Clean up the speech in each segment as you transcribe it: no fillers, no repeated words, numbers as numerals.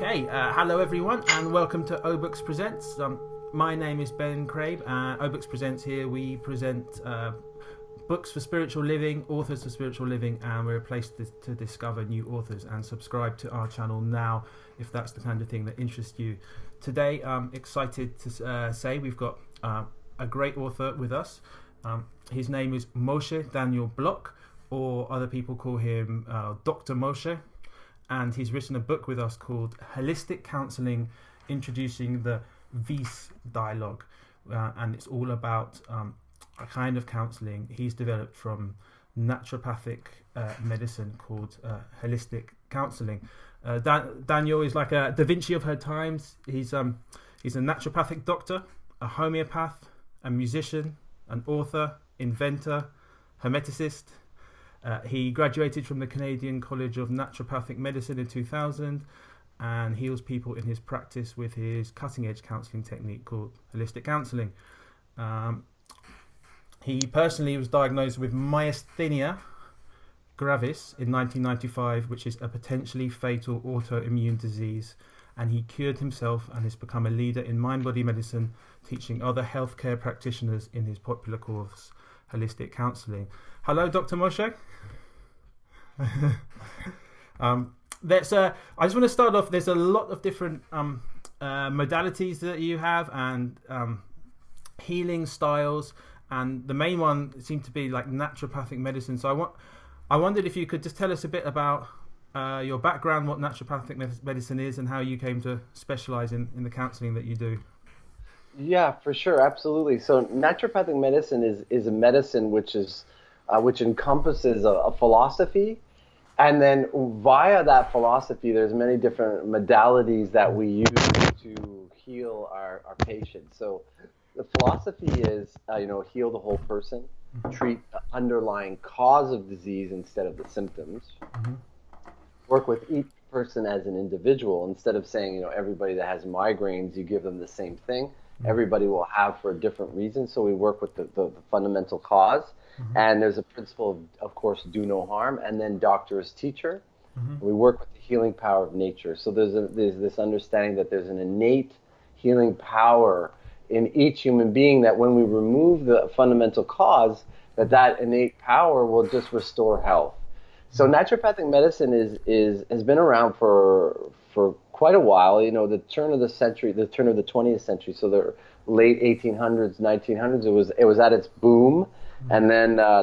Okay, hello everyone and welcome to Obooks Presents. My name is Ben Crabe and Obooks Presents here. We present books for spiritual living, authors for spiritual living, and we're a place to discover new authors and subscribe to our channel now if that's the kind of thing that interests you. Today I'm excited to say we've got a great author with us. His name is Moshe Daniel Block, or other people call him Dr. Moshe. And he's written a book with us called Holistic Counselling, Introducing the Vis Dialogue. And it's all about a kind of counselling he's developed from naturopathic medicine called holistic counselling. Daniel is like a Da Vinci of her times. He's a naturopathic doctor, a homeopath, a musician, an author, inventor, hermeticist. He graduated from the Canadian College of Naturopathic Medicine in 2000 and heals people in his practice with his cutting-edge counselling technique called holistic counselling. He personally was diagnosed with myasthenia gravis in 1995, which is a potentially fatal autoimmune disease, and he cured himself and has become a leader in mindbody medicine, teaching other healthcare practitioners in his popular course, Holistic Counselling. Hello, Dr. Moshe. I just want to start off. There's a lot of different modalities that you have and healing styles, and the main one seemed to be like naturopathic medicine. So I wondered if you could just tell us a bit about your background, what naturopathic medicine is, and how you came to specialize in the counseling that you do. Yeah, for sure, absolutely. So naturopathic medicine is a medicine which encompasses a philosophy, and then via that philosophy, there's many different modalities that we use to heal our patients. So the philosophy is, heal the whole person, treat the underlying cause of disease instead of the symptoms, work with each person as an individual instead of saying, everybody that has migraines, you give them the same thing. Everybody will have for a different reason, so we work with the fundamental cause. And there's a principle of course, do no harm, and then doctor is teacher. We work with the healing power of nature. So there's this understanding that there's an innate healing power in each human being, that when we remove the fundamental cause, that innate power will just restore health. So naturopathic medicine has been around for quite a while. The turn of the century, the turn of the 20th century, so the late 1800s, 1900s, it was at its boom. And then I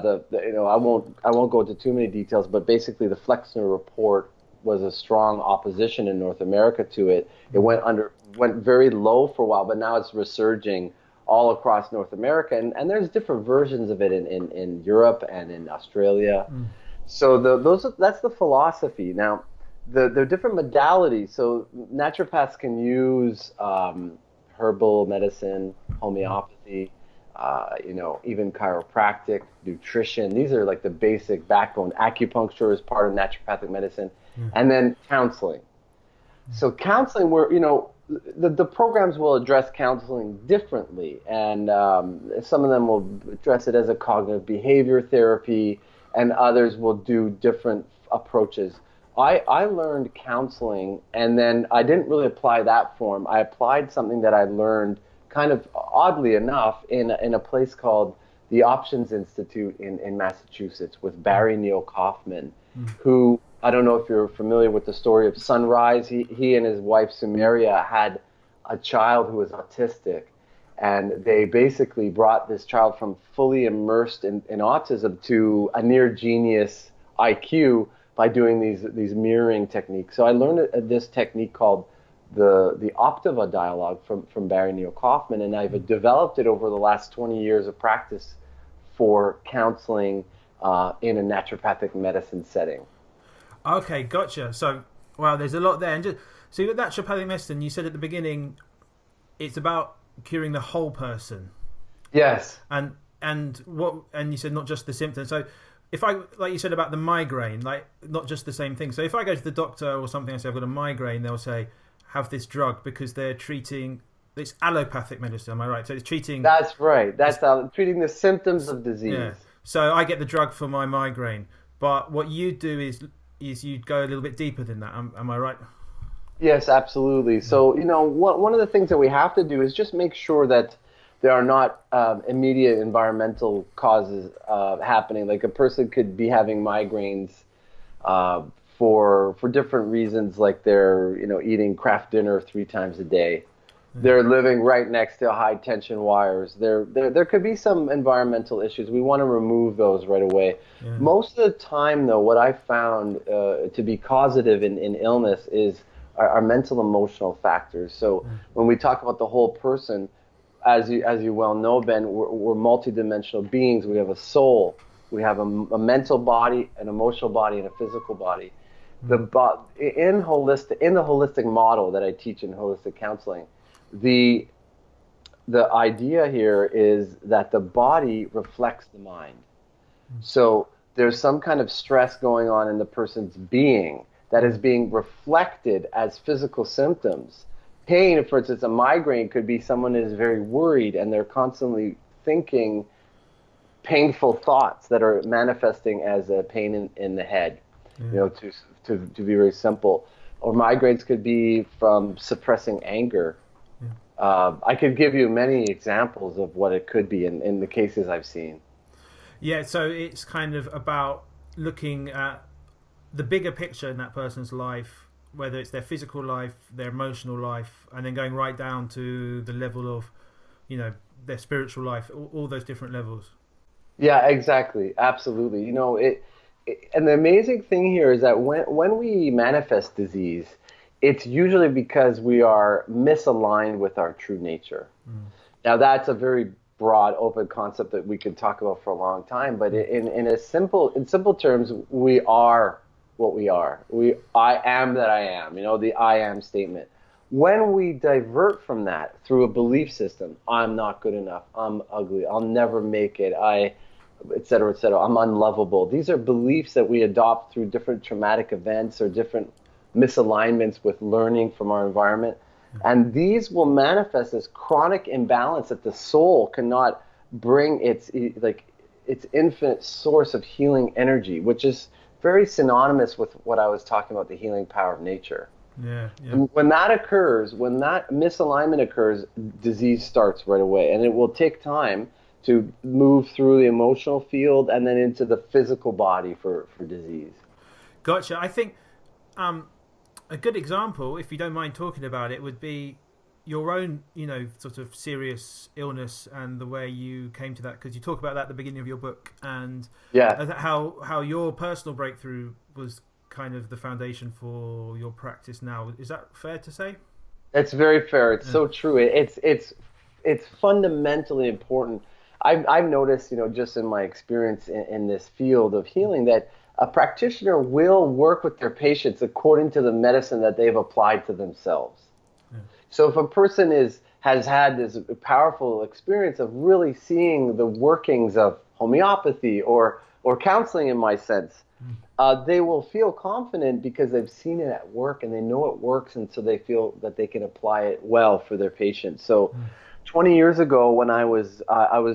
won't go into too many details, but basically the Flexner Report was a strong opposition in North America to it. It went very low for a while, but now it's resurging all across North America, and there's different versions of it in Europe and in Australia. So that's the philosophy. Now, there are different modalities. So naturopaths can use herbal medicine, homeopathy, even chiropractic, nutrition. These are like the basic backbone. Acupuncture is part of naturopathic medicine, and then counseling. So counseling, the programs will address counseling differently, and some of them will address it as a cognitive behavior therapy, and others will do different approaches. I learned counseling, and then I didn't really apply that form. I applied something that I learned kind of oddly enough in a place called the Options Institute in Massachusetts with Barry Neil Kaufman, who, I don't know if you're familiar with the story of Sunrise. He and his wife Sumeria had a child who was autistic, and they basically brought this child from fully immersed in autism to a near genius IQ by doing these mirroring techniques. So I learned this technique called the Optiva dialogue from Barry Neil Kaufman, and I've developed it over the last 20 years of practice for counseling in a naturopathic medicine setting. Okay, gotcha. So, wow, there's a lot there. And so you got naturopathic medicine. You said at the beginning, it's about curing the whole person. Yes. And you said not just the symptoms. So, if I, like you said about the migraine, like not just the same thing. So if I go to the doctor or something and say I've got a migraine, they'll say have this drug because they're treating. It's allopathic medicine. Am I right? So it's treating. That's right. That's treating the symptoms of disease. Yeah. So I get the drug for my migraine, but what you do is you go a little bit deeper than that. Am I right? Yes, absolutely. So, one of the things that we have to do is just make sure that there are not immediate environmental causes happening. Like a person could be having migraines uh, for different reasons, like they're eating Kraft dinner 3 times a day. They're living right next to high tension wires. There could be some environmental issues. We want to remove those right away. Yeah. Most of the time, though, what I found to be causative in illness is our mental emotional factors. So when we talk about the whole person, as you well know, Ben, we're multidimensional beings. We have a soul, we have a mental body, an emotional body, and a physical body. In the holistic model that I teach in holistic counseling, the idea here is that the body reflects the mind. So there's some kind of stress going on in the person's being that is being reflected as physical symptoms. Pain, for instance, a migraine could be someone is very worried and they're constantly thinking painful thoughts that are manifesting as a pain in the head, to be very simple. Or migraines could be from suppressing anger. I could give you many examples of what it could be in the cases I've seen. Yeah, so it's kind of about looking at the bigger picture in that person's life, whether it's their physical life, their emotional life, and then going right down to the level of, their spiritual life, all those different levels. Yeah, exactly. Absolutely. And the amazing thing here is that when we manifest disease, it's usually because we are misaligned with our true nature. Now, that's a very broad, open concept that we could talk about for a long time, but in simple terms, we are what we are. I am that I am, the I am statement. When we divert from that through a belief system, I'm not good enough, I'm ugly, I'll never make it, et cetera, I'm unlovable. These are beliefs that we adopt through different traumatic events or different misalignments with learning from our environment. And these will manifest as chronic imbalance that the soul cannot bring its infinite source of healing energy, which is very synonymous with what I was talking about, the healing power of nature. Yeah. And when that occurs, when that misalignment occurs, disease starts right away. And it will take time to move through the emotional field and then into the physical body for disease. Gotcha. I think a good example, if you don't mind talking about it, would be your own, sort of serious illness and the way you came to that, because you talk about that at the beginning of your book, and how your personal breakthrough was kind of the foundation for your practice now. Is that fair to say? It's very fair. It's so true. It's fundamentally important. I've noticed, just in my experience in this field of healing, that a practitioner will work with their patients according to the medicine that they've applied to themselves. So if a person has had this powerful experience of really seeing the workings of homeopathy or counseling, in my sense, they will feel confident because they've seen it at work and they know it works, and so they feel that they can apply it well for their patients. So 20 years ago, when I was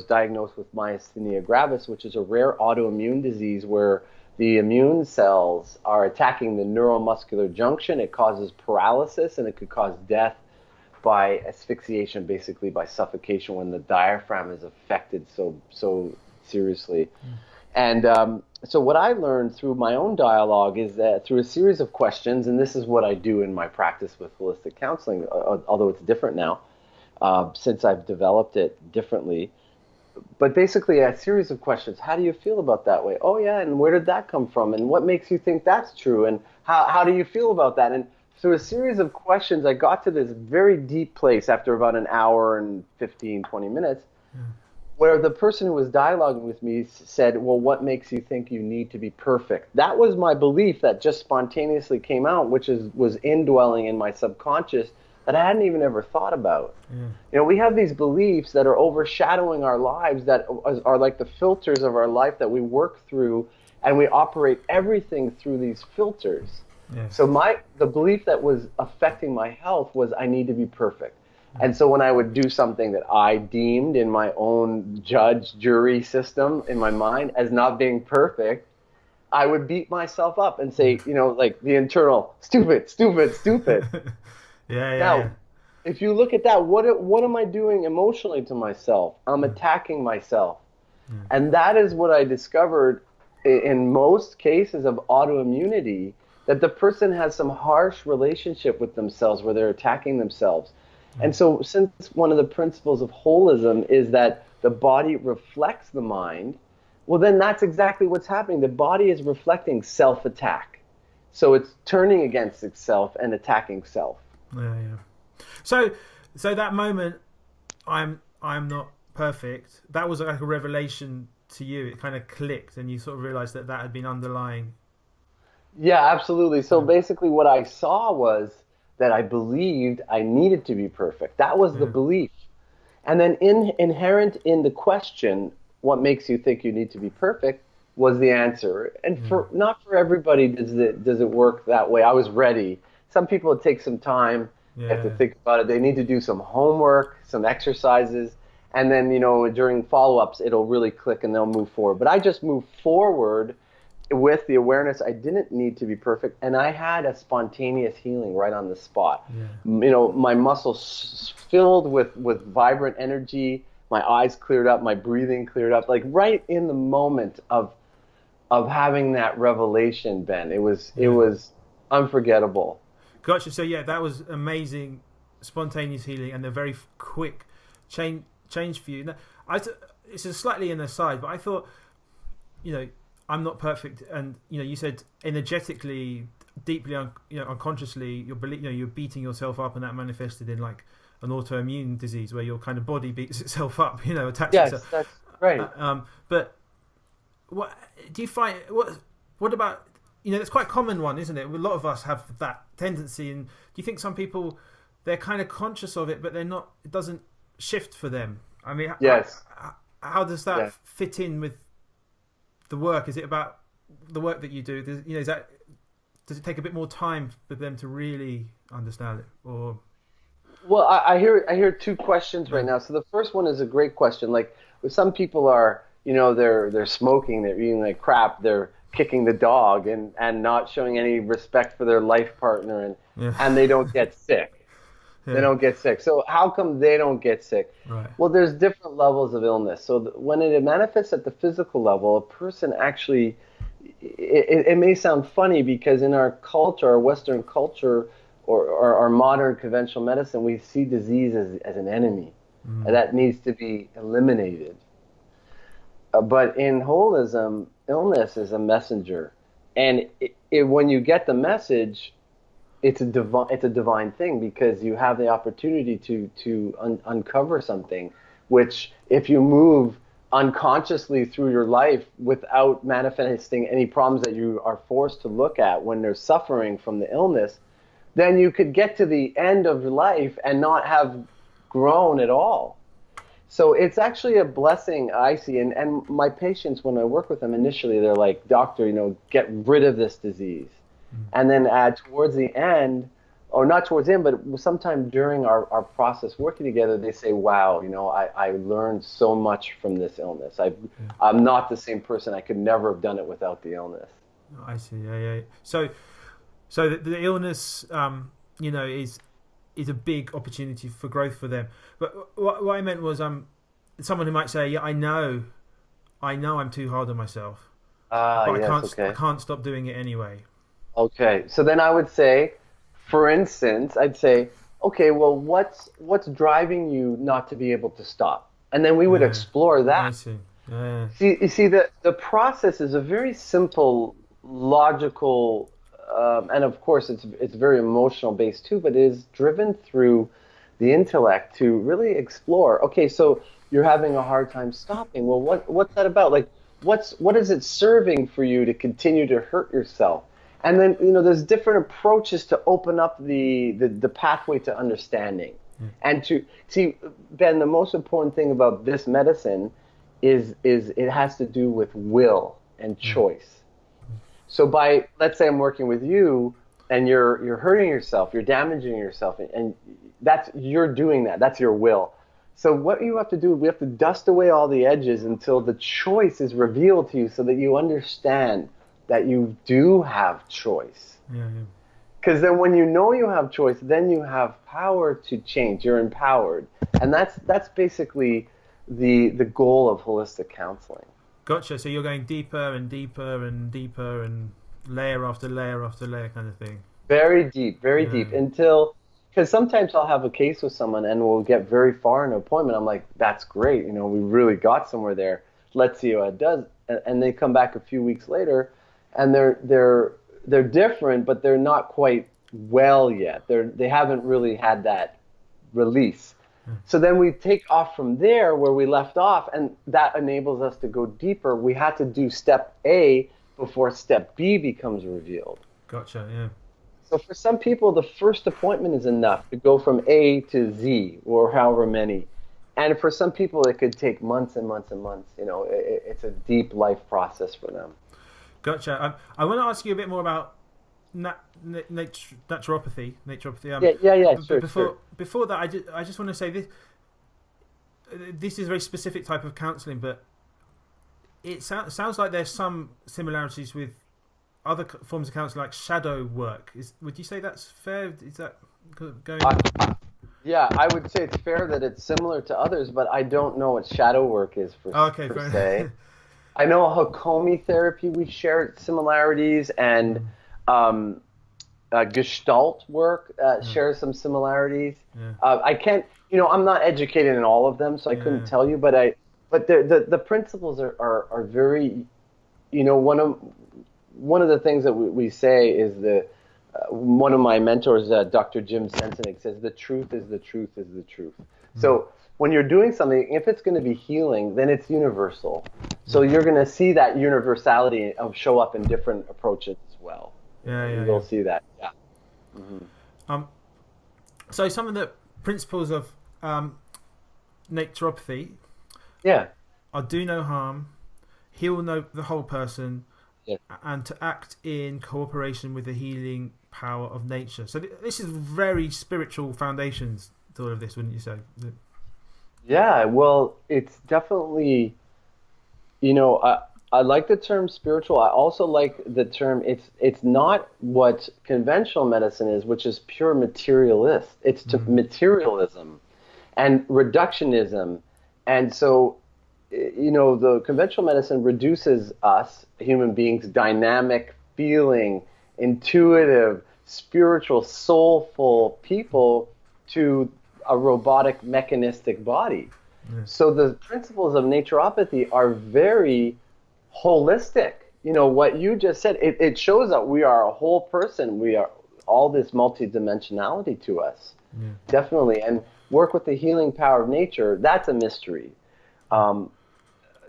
diagnosed with myasthenia gravis, which is a rare autoimmune disease where the immune cells are attacking the neuromuscular junction. It causes paralysis, and it could cause death by asphyxiation, basically by suffocation, when the diaphragm is affected so seriously. And so what I learned through my own dialogue is that through a series of questions, and this is what I do in my practice with holistic counseling, although it's different now, since I've developed it differently. But basically a series of questions. How do you feel about that way? Oh yeah, and where did that come from? And what makes you think that's true? And how do you feel about that? And through a series of questions, I got to this very deep place after about an hour and 15, 20 minutes, where the person who was dialoguing with me said, well, what makes you think you need to be perfect? That was my belief that just spontaneously came out, which was indwelling in my subconscious, that I hadn't even ever thought about. We have these beliefs that are overshadowing our lives, that are like the filters of our life that we work through, and we operate everything through these filters. So the belief that was affecting my health was I need to be perfect. And so when I would do something that I deemed in my own jury system in my mind as not being perfect, I would beat myself up and say, like the internal, stupid, stupid, stupid. Yeah, yeah, yeah. Now, if you look at that, what am I doing emotionally to myself? I'm attacking myself. And that is what I discovered in most cases of autoimmunity, that the person has some harsh relationship with themselves where they're attacking themselves. And so since one of the principles of holism is that the body reflects the mind, well, then that's exactly what's happening. The body is reflecting self-attack. So it's turning against itself and attacking self. Yeah, yeah. So that moment, I'm not perfect. That was like a revelation to you. It kind of clicked, and you sort of realized that had been underlying. Yeah, absolutely. So basically what I saw was that I believed I needed to be perfect. That was the belief. And then inherent in the question, what makes you think you need to be perfect, was the answer. And not for everybody does it work that way. I was ready. Some people, it takes some time. They have to think about it. They need to do some homework, some exercises, and then during follow-ups it'll really click and they'll move forward. But I just moved forward with the awareness I didn't need to be perfect, and I had a spontaneous healing right on the spot. My muscles filled with vibrant energy, my eyes cleared up, my breathing cleared up, like right in the moment of having that revelation, Ben. It was unforgettable. Gotcha. So yeah, that was amazing, spontaneous healing, and a very quick change for you. Now, it's a slightly an aside, but I thought, I'm not perfect, and you said energetically, deeply, unconsciously, you're beating yourself up, and that manifested in like an autoimmune disease where your kind of body beats itself up, attacks itself. Yes, that's right. But what do you find? What about? It's quite a common one, isn't it? A lot of us have that tendency, and do you think some people, they're kind of conscious of it, but they're not? It doesn't shift for them. I mean, yes. How does that fit in with the work? Is it about the work that you do? Does it take a bit more time for them to really understand it, or? Well, I hear two questions right now. So the first one is a great question. Like, some people are, they're smoking, they're eating like crap, they're kicking the dog and not showing any respect for their life partner, and they don't get sick. They don't get sick. So how come they don't get sick? Right. Well, there's different levels of illness. So when it manifests at the physical level, a person actually, it may sound funny because in our culture, our Western culture, or our modern conventional medicine, we see disease as an enemy, and that needs to be eliminated. But in holism, illness is a messenger, and when you get the message, it's a divine thing, because you have the opportunity to uncover something, which if you move unconsciously through your life without manifesting any problems that you are forced to look at when they're suffering from the illness, then you could get to the end of your life and not have grown at all. So it's actually a blessing, I see. And my patients, when I work with them initially, they're like, doctor, get rid of this disease. And then towards the end, or not towards the end, but sometime during our process working together, they say, wow, I learned so much from this illness. I'm not the same person. I could never have done it without the illness. I see. Yeah. So the illness, is a big opportunity for growth for them. But what I meant was, someone who might say, yeah, I know I'm too hard on myself, but yes, I can't stop doing it anyway. Okay, so then I would say, for instance, I'd say, okay, well, what's driving you not to be able to stop? And then we would explore that. I see. Yeah. You see, the process is a very simple, logical, and of course it's very emotional based too, but it is driven through the intellect to really explore. Okay, so you're having a hard time stopping. Well, what's that about? Like, what is it serving for you to continue to hurt yourself? And then, there's different approaches to open up the pathway to understanding. And to see, Ben, the most important thing about this medicine is it has to do with will and choice. So let's say I'm working with you, and you're hurting yourself, you're damaging yourself, and you're doing that. That's your will. So what you have to do, we have to dust away all the edges until the choice is revealed to you, so that you understand that you do have choice. Yeah. Because then when you know you have choice, then you have power to change. You're empowered. And that's basically the goal of holistic counseling. Gotcha. So you're going deeper and deeper and deeper and layer after layer after layer kind of thing. Very deep until, because sometimes I'll have a case with someone and we'll get very far in an appointment. I'm like, that's great. We really got somewhere there. Let's see how it does. And they come back a few weeks later and they're different, but they're not quite well yet. They haven't really had that release. So then we take off from there where we left off, and that enables us to go deeper. We had to do step A before step B becomes revealed. Gotcha, yeah. So for some people, the first appointment is enough to go from A to Z, or however many. And for some people, it could take months and months and months. It's a deep life process for them. Gotcha. I want to ask you a bit more about naturopathy. Sure. Before that, I just want to say this. This is a very specific type of counselling, but it sounds like there's some similarities with other forms of counselling, like shadow work. Would you say that's fair? Is that going? Yeah, I would say it's fair that it's similar to others, but I don't know what shadow work is per se. I know Hakomi therapy, we share similarities, and Gestalt work shares some similarities. I can't, I'm not educated in all of them, so I couldn't tell you, but the principles are very, one of the things that we say is one of my mentors, Dr. Jim Sensenig, says the truth is the truth is the truth. So when you're doing something, if it's going to be healing, then it's universal. So you're going to see that universality show up in different approaches as well. You'll see that. Yeah. Mm-hmm. So some of the principles of naturopathy are do no harm, heal the whole person, and to act in cooperation with the healing power of nature. So this is very spiritual foundations to all of this, wouldn't you say? Yeah, well, it's definitely, I like the term spiritual. I also like the term, it's not what conventional medicine is, which is pure materialist. It's to materialism and reductionism. And so, the conventional medicine reduces us, human beings, dynamic, feeling, intuitive, spiritual, soulful people to a robotic, mechanistic body. So the principles of naturopathy are very holistic. What you just said, it shows that we are a whole person. We are all this multidimensionality to us. Definitely. And work with the healing power of nature, that's a mystery.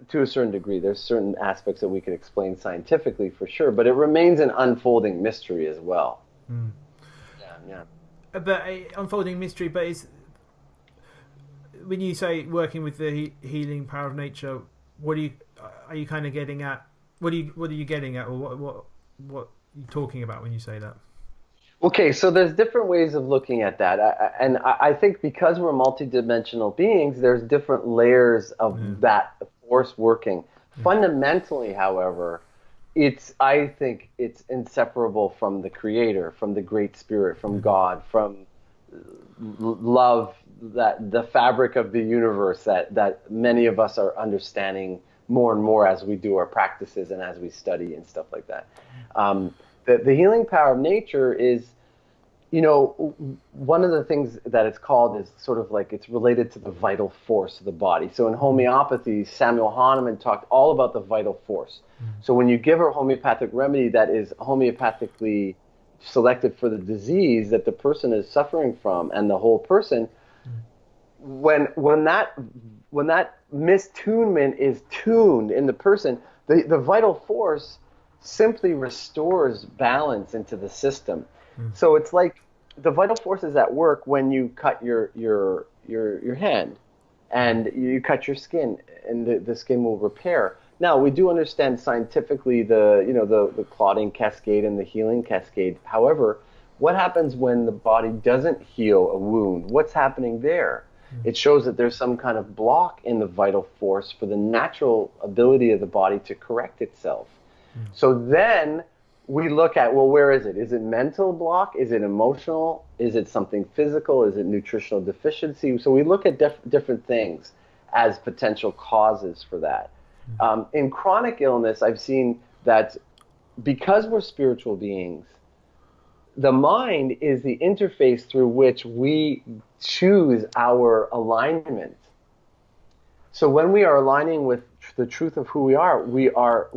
To a certain degree, there's certain aspects that we can explain scientifically for sure, but it remains an unfolding mystery as well. But unfolding mystery, but when you say working with the healing power of nature, what are you kind of getting at? What are you getting at, or what are you talking about when you say that? Okay, so there's different ways of looking at that, and I think because we're multidimensional beings, there's different layers of that force working. Fundamentally, however, I think it's inseparable from the Creator, from the Great Spirit, from God, from love, that the fabric of the universe that many of us are understanding more and more as we do our practices and as we study and stuff like that. The healing power of nature is, one of the things that it's called is sort of like it's related to the vital force of the body. So in homeopathy, Samuel Hahnemann talked all about the vital force. So when you give a homeopathic remedy that is homeopathically selected for the disease that the person is suffering from and the whole person, when that mistunement is tuned in the person, the vital force simply restores balance into the system. So it's like the vital force is at work when you cut your hand and you cut your skin, and the skin will repair. Now, we do understand scientifically the clotting cascade and the healing cascade. However, what happens when the body doesn't heal a wound? What's happening there? It shows that there's some kind of block in the vital force for the natural ability of the body to correct itself. So then we look at, well, where is it? Is it mental block? Is it emotional? Is it something physical? Is it nutritional deficiency? So we look at different things as potential causes for that. In chronic illness, I've seen that because we're spiritual beings, the mind is the interface through which we choose our alignment. So when we are aligning with the truth of who we are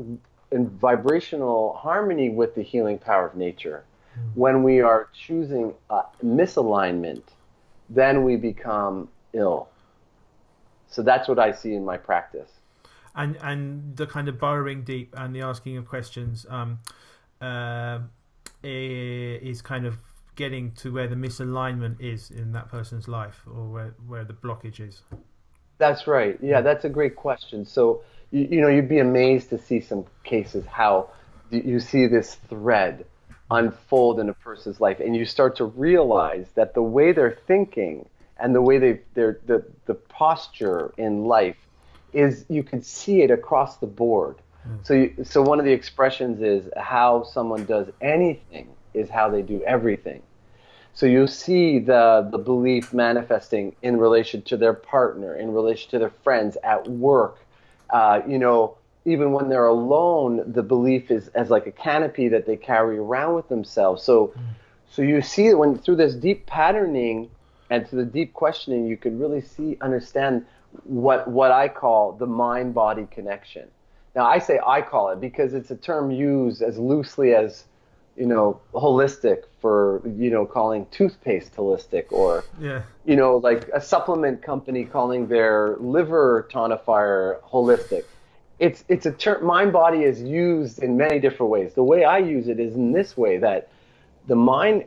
in vibrational harmony with the healing power of nature. When we are choosing misalignment, then we become ill. So that's what I see in my practice. And the kind of burrowing deep and the asking of questions is kind of getting to where the misalignment is in that person's life, or where the blockage is. That's right. Yeah, that's a great question. So, you know, you'd be amazed to see some cases how you see this thread unfold in a person's life, and you start to realize that the way they're thinking and the way the posture in life is, you can see it across the board. So one of the expressions is, how someone does anything is how they do everything. So you'll see the belief manifesting in relation to their partner, in relation to their friends, at work. You know, even when they're alone, the belief is as like a canopy that they carry around with themselves. So you see that when through this deep patterning and through the deep questioning, you can really understand what I call the mind-body connection. Now, I say I call it because it's a term used as loosely as, you know, holistic for, you know, calling toothpaste holistic, or, you know, like a supplement company calling their liver tonifier holistic. It's a term, mind body is used in many different ways. The way I use it is in this way, that the mind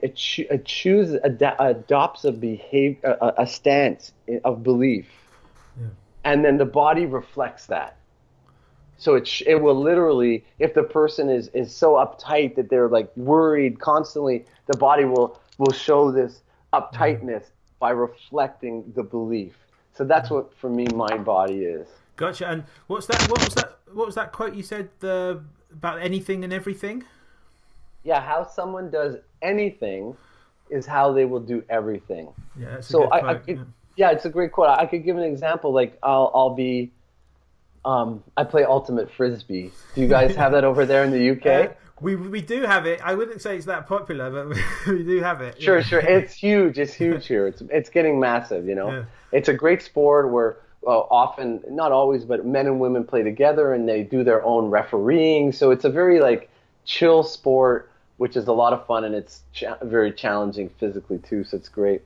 adopts a behavior, a stance of belief, and then the body reflects that. So it will literally, if the person is so uptight that they're like worried constantly, the body will show this uptightness by reflecting the belief. So that's what, for me, mind body is. Gotcha. And what was that quote you said about anything and everything? Yeah, how someone does anything is how they will do everything. Yeah, that's a good quote. It's a great quote. I could give an example. Like I'll be. I play ultimate frisbee. Do you guys have that over there in the UK? We do have it. I wouldn't say it's that popular, but we do have it. Sure. It's huge. It's huge here. It's getting massive. You know, It's a great sport where often, not always, but men and women play together and they do their own refereeing. So it's a very like chill sport, which is a lot of fun, and it's very challenging physically too. So it's great.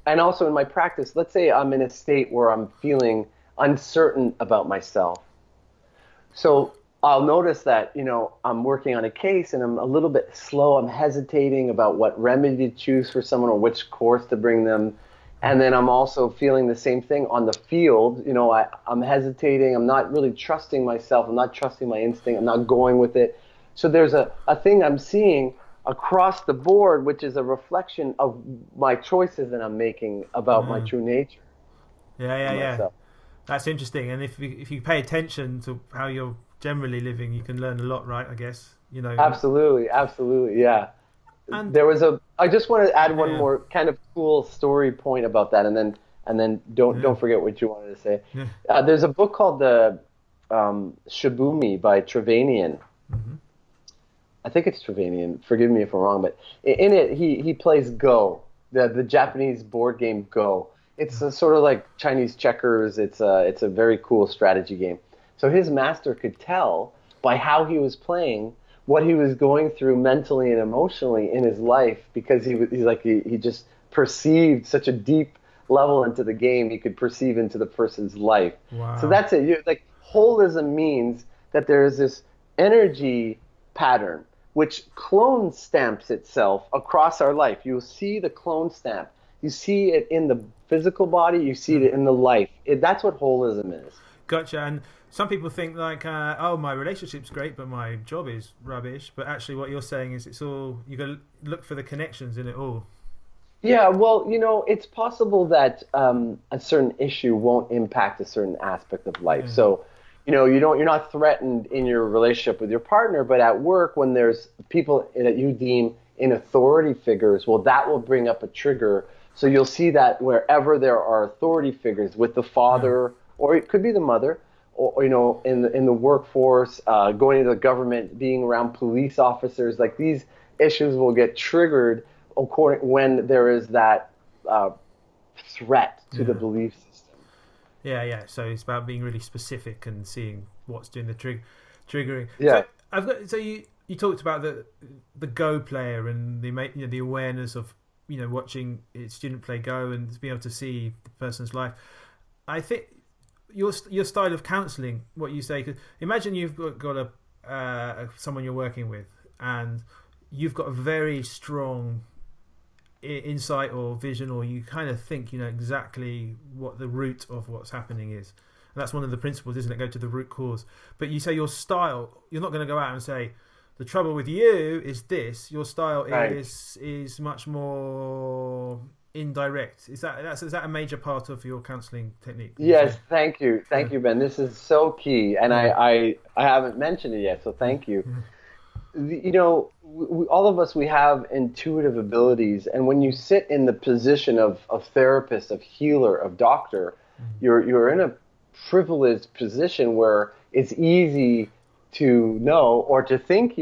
And also in my practice, let's say I'm in a state where I'm feeling uncertain about myself. So I'll notice that, you know, I'm working on a case and I'm a little bit slow. I'm hesitating about what remedy to choose for someone or which course to bring them. And then I'm also feeling the same thing on the field. You know, I'm hesitating. I'm not really trusting myself. I'm not trusting my instinct. I'm not going with it. So there's a thing I'm seeing across the board, which is a reflection of my choices that I'm making about my true nature. Yeah. That's interesting. And if you pay attention to how you're generally living, you can learn a lot, right? I guess, you know. Absolutely, yeah. And there was I just want to add one more kind of cool story point about that, and then don't forget what you wanted to say. Yeah. There's a book called the Shibumi by Trevanian. I think it's Trevanian. Forgive me if I'm wrong, but in it he plays Go, the Japanese board game Go. It's a sort of like Chinese checkers. It's a very cool strategy game. So his master could tell by how he was playing what he was going through mentally and emotionally in his life, because he just perceived such a deep level into the game. He could perceive into the person's life. Wow. So that's it. Like, holism means that there is this energy pattern which clone stamps itself across our life. You'll see the clone stamp. You see it in the physical body. You see it in the life. That's what holism is. Gotcha. And some people think like, my relationship's great, but my job is rubbish. But actually what you're saying is it's all, you got to look for the connections in it all. Yeah, well, you know, it's possible that a certain issue won't impact a certain aspect of life. So you're not threatened in your relationship with your partner, but at work, when there's people that you deem in authority figures, well, that will bring up a trigger. So you'll see that wherever there are authority figures, with the father, or it could be the mother, or in the workforce, going into the government, being around police officers, like these issues will get triggered when there is that threat to the belief system. Yeah. So it's about being really specific and seeing what's doing the triggering. Yeah. So you talked about the Go player and the awareness of watching a student play Go and being able to see the person's life. I think your style of counselling, what you say, 'cause imagine you've got someone you're working with and you've got a very strong insight or vision, or you kind of think you know exactly what the root of what's happening is. And that's one of the principles, isn't it? Go to the root cause. But you say your style, you're not going to go out and say the trouble with you is this. Your style is much more indirect. Is that a major part of your counselling technique? Yes, thank you, Ben. This is so key, and I haven't mentioned it yet, so thank you. All of us, we have intuitive abilities, and when you sit in the position of therapist, of healer, of doctor, you're in a privileged position where it's easy to know or to think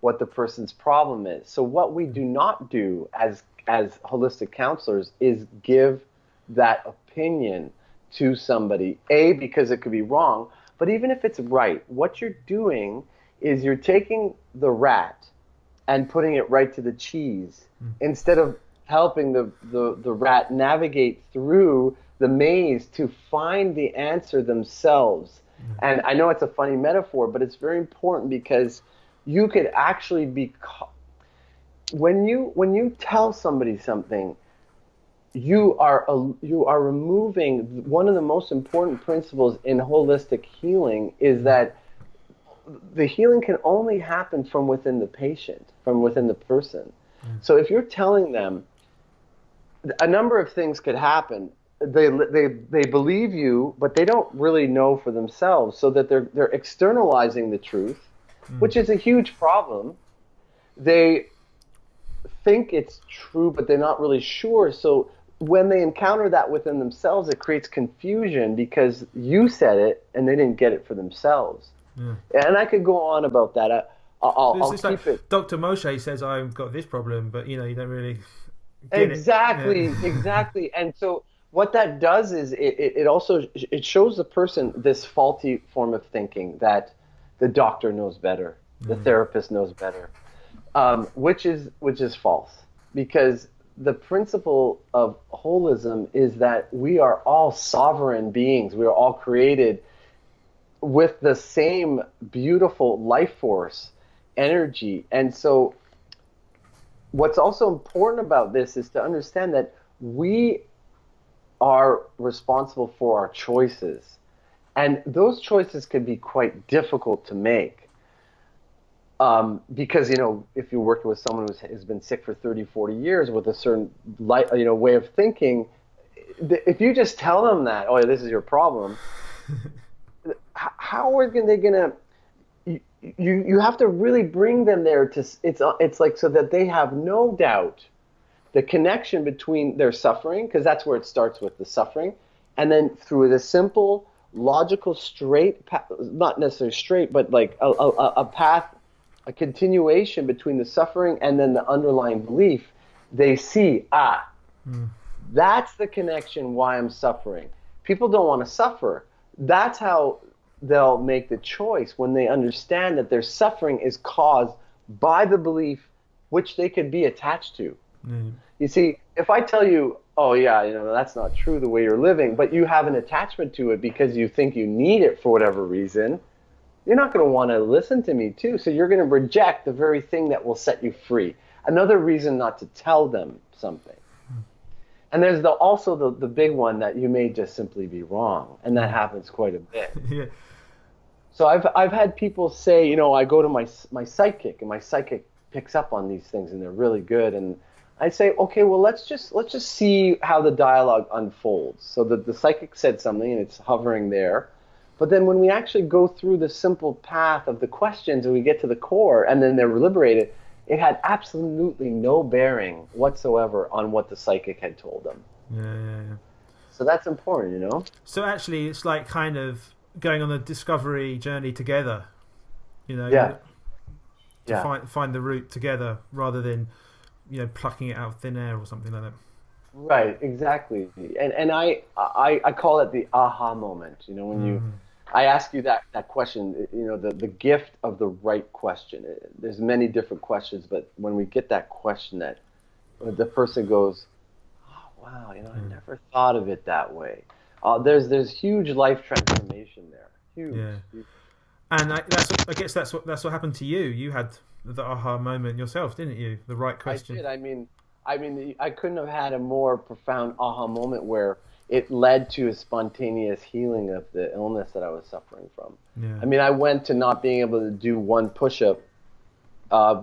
what the person's problem is. So what we do not do as holistic counselors is give that opinion to somebody, because it could be wrong, but even if it's right, what you're doing is you're taking the rat and putting it right to the cheese instead of helping the rat navigate through the maze to find the answer themselves. And I know it's a funny metaphor, but it's very important, because you could actually be when you tell somebody something, you are removing one of the most important principles in holistic healing, is that the healing can only happen from within the patient, from within the person. So if you're telling them, a number of things could happen. They believe you, but they don't really know for themselves, so that they're externalizing the truth, which is a huge problem. They think it's true, but they're not really sure. So when they encounter that within themselves, it creates confusion, because you said it and they didn't get it for themselves. And I could go on about that. I'll keep it. Dr. Moshe says, I've got this problem, but you don't really get it. Exactly. And so what that does is it also shows the person this faulty form of thinking, that the doctor knows better, the therapist knows better, which is false, because the principle of holism is that we are all sovereign beings. We are all created with the same beautiful life force, energy. And so what's also important about this is to understand that we are responsible for our choices. And those choices can be quite difficult to make. Because, if you're working with someone who has been sick for 30, 40 years with a certain way of thinking, if you just tell them that, oh, this is your problem, how are they going to... You have to really bring them there to... It's like so that they have no doubt the connection between their suffering, because that's where it starts, with the suffering, and then through the simple, logical, straight path, not necessarily straight, but like a path, a continuation between the suffering and then the underlying belief, they see, that's the connection why I'm suffering. People don't want to suffer. That's how they'll make the choice, when they understand that their suffering is caused by the belief which they could be attached to. You see, if I tell you, oh yeah, that's not true the way you're living, but you have an attachment to it because you think you need it for whatever reason, you're not going to want to listen to me too. So you're going to reject the very thing that will set you free. Another reason not to tell them something. And there's also the big one, that you may just simply be wrong, and that happens quite a bit. So I've had people say, I go to my psychic, and my psychic picks up on these things, and they're really good. And I say, okay, well, let's just see how the dialogue unfolds. So the psychic said something, and it's hovering there. But then when we actually go through the simple path of the questions and we get to the core and then they're liberated, it had absolutely no bearing whatsoever on what the psychic had told them. Yeah. So that's important, you know? So actually, it's like kind of going on a discovery journey together, you know, Yeah. find the route together rather than, you know, plucking it out of thin air or something like that. Right, exactly. And I call it the aha moment, you know, when I ask you that question, you know, the gift of the right question. There's many different questions, but when we get that question that the person goes, oh, wow, you know, I never thought of it that way. There's huge life transformation there. Huge. Yeah. Huge. And I guess that's what happened to you. You had the aha moment yourself, didn't you? The right question. I did. I mean, I couldn't have had a more profound aha moment where it led to a spontaneous healing of the illness that I was suffering from. Yeah. I mean, I went to not being able to do one push-up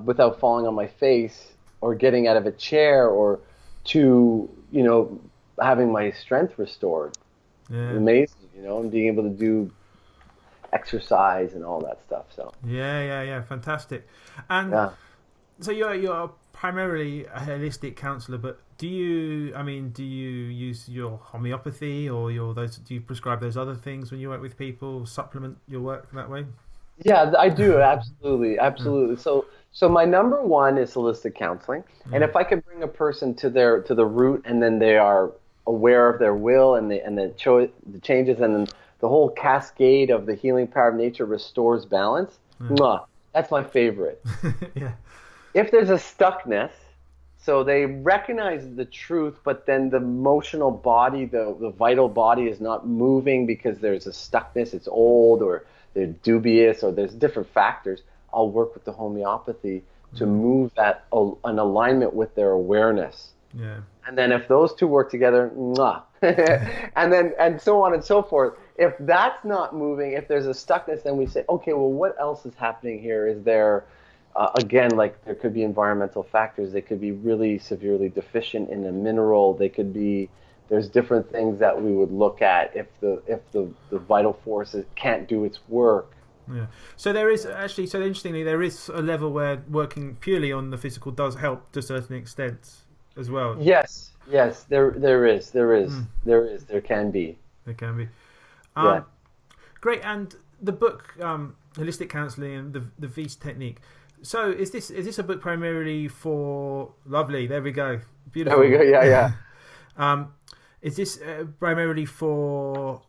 without falling on my face or getting out of a chair, or to, you know, having my strength restored. Yeah. Amazing, you know, and being able to do exercise and all that stuff. So yeah, fantastic. And so you're primarily a holistic counsellor, but do you use your homeopathy or do you prescribe those other things when you work with people, supplement your work that way? Yeah, I do, absolutely. So my number one is holistic counseling, and if I can bring a person to the root, and then they are aware of their will and the changes, and then the whole cascade of the healing power of nature restores balance. That's my favorite. Yeah. If there's a stuckness, so they recognize the truth, but then the emotional body, the vital body is not moving because there's a stuckness, it's old, or they're dubious, or there's different factors, I'll work with the homeopathy to move that an alignment with their awareness. Yeah. And then if those two work together, and so on and so forth. If that's not moving, if there's a stuckness, then we say, okay, well, what else is happening here? Is there, again, like there could be environmental factors. They could be really severely deficient in a mineral. There's different things that we would look at if the vital force can't do its work. Yeah. So there is actually, so interestingly, there is a level where working purely on the physical does help to a certain extent as well. Yes, there can be. There can be. Yeah. Great. And the book, Holistic Counselling and the Vis Technique. So is this a book primarily for lovely? There we go. Beautiful. There we go. Yeah. Is this primarily for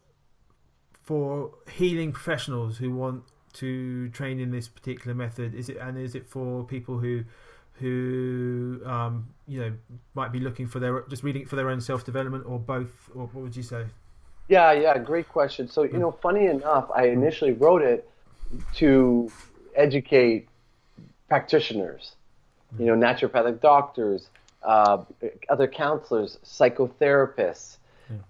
healing professionals who want to train in this particular method? Is it for people who you know, might be looking for just reading it for their own self-development, or both, or what would you say? Yeah, great question. So, you know, funny enough, I initially wrote it to educate practitioners, you know, naturopathic doctors, other counselors, psychotherapists,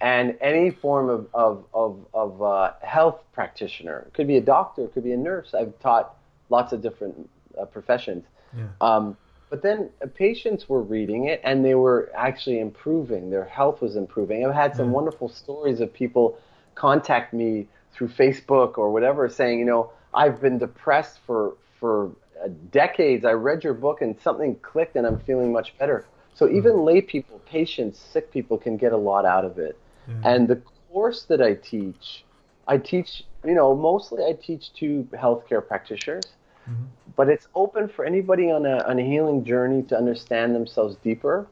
and any form of health practitioner. It could be a doctor, it could be a nurse. I've taught lots of different professions. Yeah. But then patients were reading it, and they were actually improving. Their health was improving. I've had some wonderful stories of people contact me through Facebook or whatever, saying, you know, I've been depressed for decades. I read your book and something clicked, and I'm feeling much better. So even lay people, patients, sick people can get a lot out of it. And the course that I teach, you know, mostly I teach to healthcare practitioners. But it's open for anybody on a healing journey to understand themselves deeper,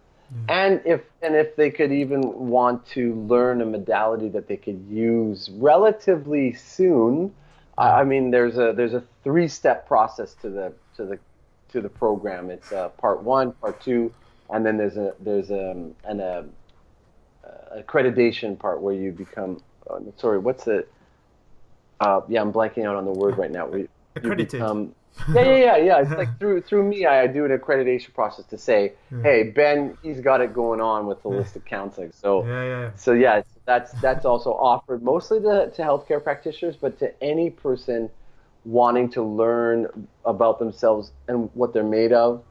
and if they could even want to learn a modality that they could use relatively soon. I mean, there's a 3-step process to the program. It's part 1, part 2, and then there's an accreditation part where you become. What's it? Yeah, I'm blanking out on the word right now. Accredited. Yeah. It's like through me, I do an accreditation process to say, hey, Ben, he's got it going on with holistic counseling. So that's also offered mostly to healthcare practitioners, but to any person wanting to learn about themselves and what they're made of,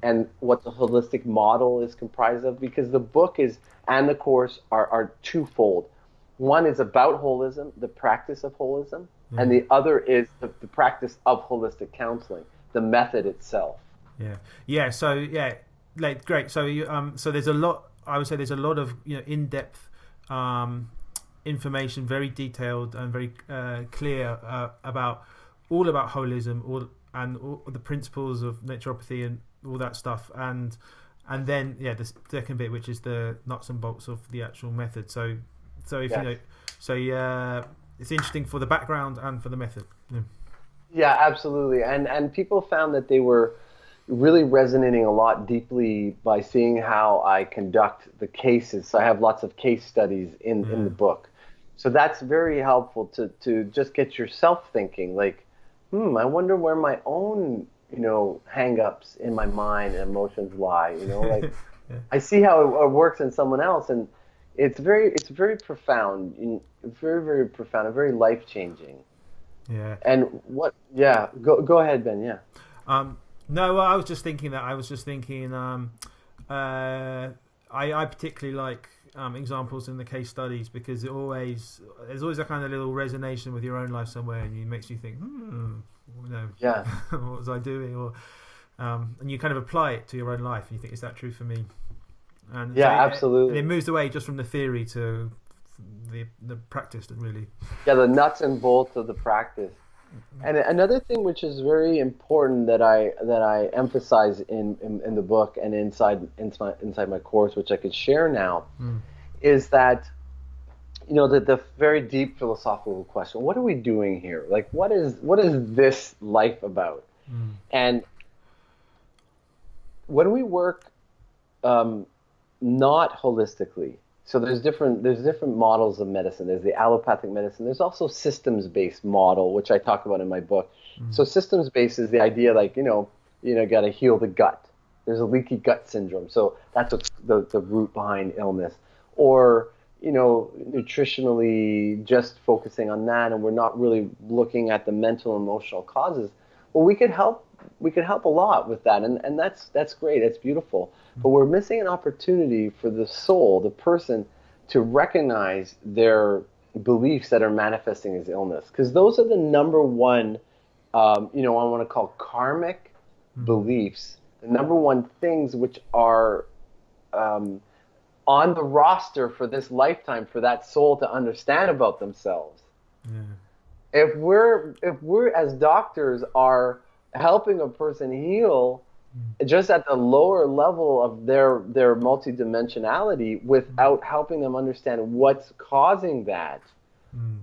and what the holistic model is comprised of. Because the book and the course are twofold. One is about holism, the practice of holism, Yeah. and the other is the practice of holistic counseling, the method itself. Yeah, yeah. So yeah, like great. So so there's a lot. I would say there's a lot of in-depth information, very detailed and very clear about holism, all the principles of naturopathy and all that stuff, and then the second bit, which is the nuts and bolts of the actual method. So if Yes. it's interesting for the background and for the method. Yeah. Yeah, absolutely. And people found that they were really resonating a lot deeply by seeing how I conduct the cases. So I have lots of case studies in the book. So that's very helpful to just get yourself thinking, like, I wonder where my own, hang-ups in my mind and emotions lie, like Yeah. I see how it works in someone else, and it's very profound, very, very profound and very life-changing. Yeah. And yeah, go ahead, Ben, yeah. No, well, I was just thinking I particularly like examples in the case studies because there's always a kind of little resonation with your own life somewhere, and it makes you think, Yeah. what was I doing? Or and you kind of apply it to your own life, and you think, is that true for me? And Yeah, so absolutely. it moves away just from the theory to the practice, and really. Yeah, the nuts and bolts of the practice. And another thing which is very important that I emphasize in the book and inside my course, which I could share now, Mm. is that the very deep philosophical question: what are we doing here? Like, what is this life about? Mm. And when we work not holistically. So there's different models of medicine. There's the allopathic medicine. There's also systems-based model, which I talk about in my book. Mm. So systems-based is the idea, like got to heal the gut. There's a leaky gut syndrome. So that's what's the root behind illness. Or nutritionally just focusing on that, and we're not really looking at the mental and emotional causes. Well, we could help. We could help a lot with that, and that's great. That's beautiful. But we're missing an opportunity for the soul, the person, to recognize their beliefs that are manifesting as illness, because those are the number one, I want to call karmic beliefs, the number one things which are on the roster for this lifetime for that soul to understand about themselves. Yeah. If we're as doctors are helping a person heal just at the lower level of their multidimensionality without helping them understand what's causing that, Mm.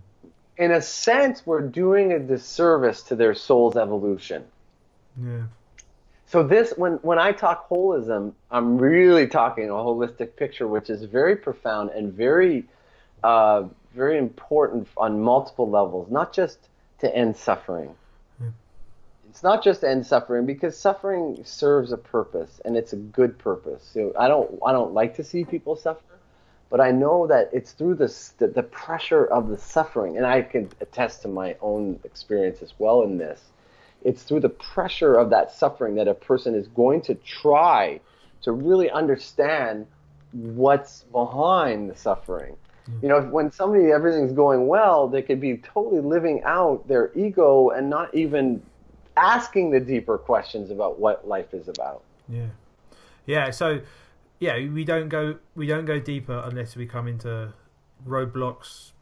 in a sense, we're doing a disservice to their soul's evolution. Yeah. So when I talk holism, I'm really talking a holistic picture, which is very profound and very, very important on multiple levels, not just to end suffering. It's not just to end suffering, because suffering serves a purpose, and it's a good purpose. So I don't like to see people suffer, but I know that it's through the pressure of the suffering, and I can attest to my own experience as well in this. It's through the pressure of that suffering that a person is going to try to really understand what's behind the suffering. When everything's going well, they could be totally living out their ego and not even asking the deeper questions about what life is about. Yeah. Yeah. So, we don't go deeper unless we come into roadblocks,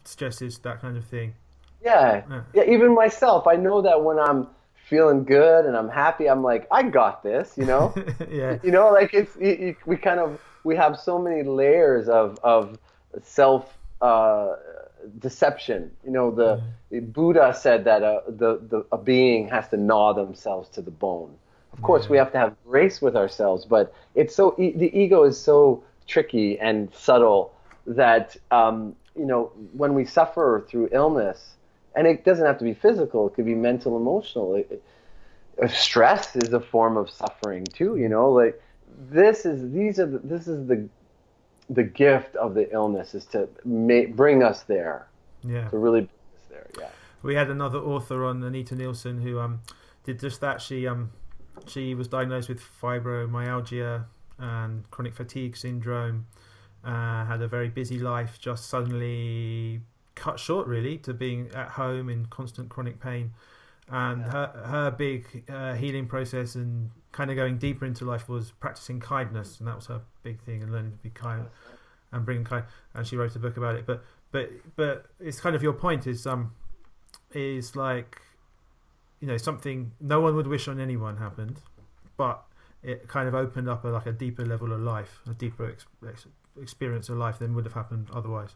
stresses, that kind of thing. Yeah. Even myself, I know that when I'm feeling good and I'm happy, I'm like, I got this. Yeah. Like we have so many layers of self deception. The Buddha said that a being has to gnaw themselves to the bone. Of course, we have to have grace with ourselves, but it's the ego is so tricky and subtle that when we suffer through illness, and it doesn't have to be physical; it could be mental, emotional. Stress is a form of suffering too. Like this is the gift of the illness, is to bring us there. Yeah. To really bring us there. Yeah. We had another author on, Anita Nielsen, who did just that. She was diagnosed with fibromyalgia and chronic fatigue syndrome, had a very busy life, just suddenly cut short really to being at home in constant chronic pain. And her big healing process and kind of going deeper into life was practicing kindness, and that was her big thing, and learning to be kind and bring kind. And she wrote a book about it. But it's kind of your point is like, you know, something no one would wish on anyone happened, but it kind of opened up a deeper level of life, a deeper experience of life than would have happened otherwise.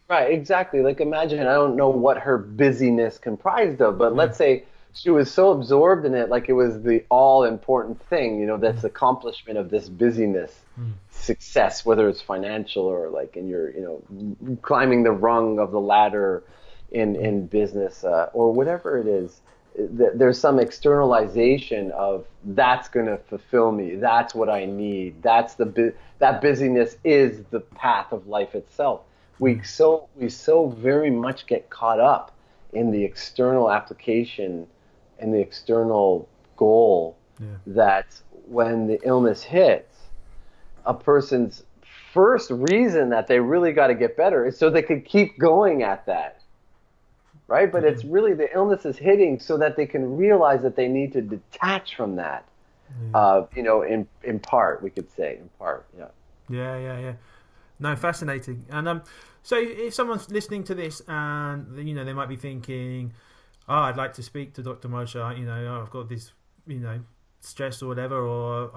Right, exactly. Like imagine, I don't know what her busyness comprised of, but let's say she was so absorbed in it, like it was the all important thing, you know, that's accomplishment of this busyness, success, whether it's financial or like in your, you know, climbing the rung of the ladder in business or whatever it is. There's some externalization of that's going to fulfill me. That's what I need. That busyness is the path of life itself. We so very much get caught up in the external application and the external goal that when the illness hits, a person's first reason that they really got to get better is so they could keep going at that, right? But it's really the illness is hitting so that they can realize that they need to detach from that, you know, in part, we could say, in part, Yeah. No, fascinating. And so if someone's listening to this and, you know, they might be thinking, oh, I'd like to speak to Dr. Moshe, you know, I've got this, you know, stress or whatever, or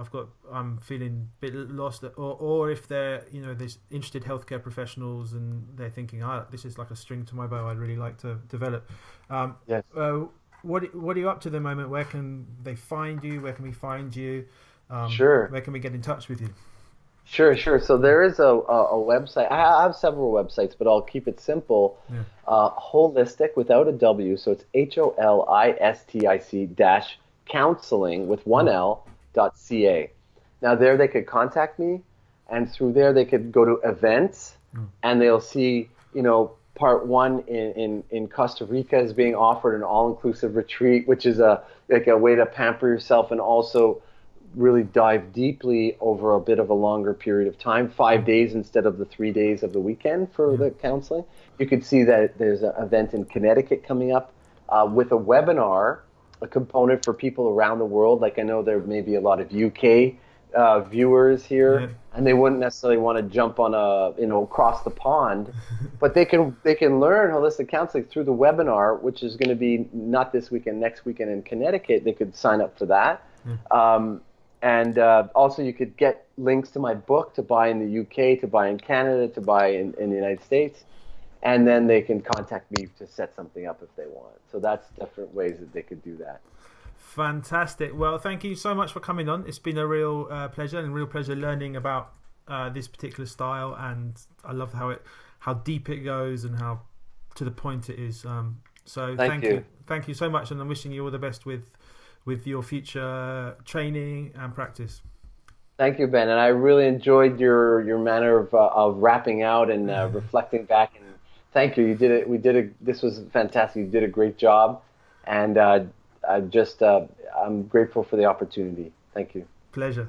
I'm feeling a bit lost, or if they're, you know, there's interested healthcare professionals and they're thinking, this is like a string to my bow, I'd really like to develop. Yes. What are you up to at the moment? Where can they find you? Where can we find you? Sure. Where can we get in touch with you? Sure. So there is a website. I have several websites, but I'll keep it simple. Holistic without a W, so it's HOLISTIC counselling with one L.ca. Now there they could contact me, and through there they could go to events, and they'll see, you know, part one in Costa Rica is being offered an all-inclusive retreat, which is like a way to pamper yourself and also really dive deeply over a bit of a longer period of time, 5 days instead of the 3 days of the weekend for the counseling. You could see that there's an event in Connecticut coming up with a webinar, a component for people around the world. Like I know there may be a lot of UK viewers here, and they wouldn't necessarily want to jump on across the pond, but they can learn holistic counseling through the webinar, which is going to be not this weekend, next weekend in Connecticut. They could sign up for that. And also you could get links to my book to buy in the UK, to buy in Canada, to buy in the United States. And then they can contact me to set something up if they want. So that's different ways that they could do that. Fantastic. Well, thank you so much for coming on. It's been a real pleasure, and a real pleasure learning about this particular style. And I love how deep it goes and how to the point it is. So thank you. Thank you so much. And I'm wishing you all the best with your future training and practice. Thank you, Ben, and I really enjoyed your manner of wrapping out and reflecting back. And thank you. You did it. This was fantastic. You did a great job, and I'm grateful for the opportunity. Thank you. Pleasure.